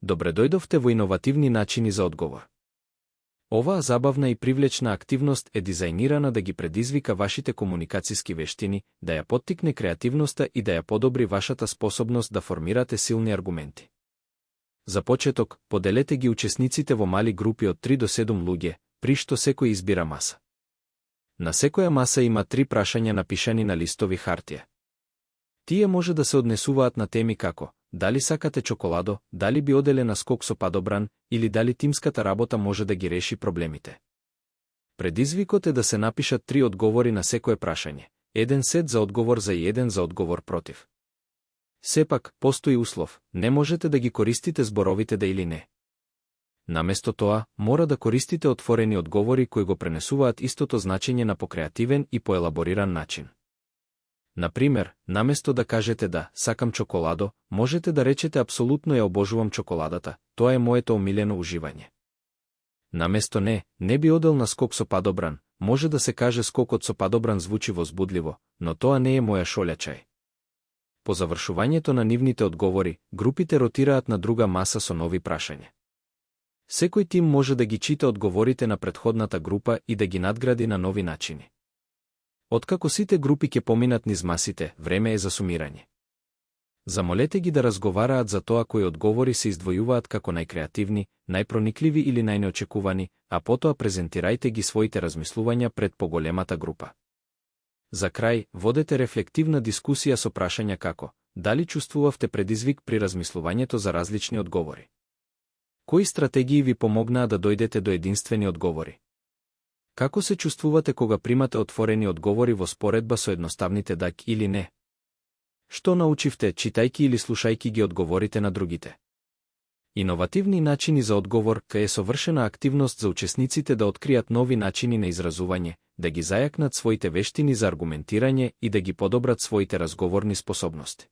Добре дојдовте во иновативни начини за одговор. Оваа забавна и привлечна активност е дизајнирана да ги предизвика вашите комуникациски вештини, да ја поттикне креативноста и да ја подобри вашата способност да формирате силни аргументи. За почеток, поделете ги учесниците во мали групи од 3 до 7 луѓе, при што секој избира маса. На секоја маса има 3 прашања напишани на листови хартија. Тие може да се однесуваат на теми како дали сакате чоколадо, дали би оделе на скок со падобран или дали тимската работа може да ги реши проблемите. Предизвикот е да се напишат 3 одговори на секое прашање, еден сет за одговор за и еден за одговор против. Сепак, постои услов, не можете да ги користите зборовите да или не. Наместо тоа, мора да користите отворени одговори кои го пренесуваат истото значење на покреативен и поелабориран начин. Например, наместо да кажете да, сакам чоколадо, можете да речете апсолутно ја обожувам чоколадата, тоа е моето омилено уживање. Наместо не би одел на скок со падобран, може да се каже скокот со падобран звучи возбудливо, но тоа не е моја шолјачај. По завршувањето на нивните одговори, групите ротираат на друга маса со нови прашања. Секој тим може да ги чита одговорите на претходната група и да ги надгради на нови начини. Откако сите групи ќе поминат низ масите, време е за сумирање. Замолете ги да разговараат за тоа кои одговори се издвојуваат како најкреативни, најпроникливи или најнеочекувани, а потоа презентирајте ги своите размислувања пред поголемата група. За крај, водете рефлективна дискусија со прашања како дали чувствувавте предизвик при размислувањето за различни одговори? Кои стратегии ви помогнаа да дојдете до единствени одговори? Како се чувствувате кога примате отворени одговори во споредба со едноставните да или не? Што научивте, читајки или слушајки ги одговорите на другите? Иновативни начини за одговор е совршена активност за учесниците да откријат нови начини на изразување, да ги зајакнат своите вештини за аргументирање и да ги подобрат своите разговорни способности.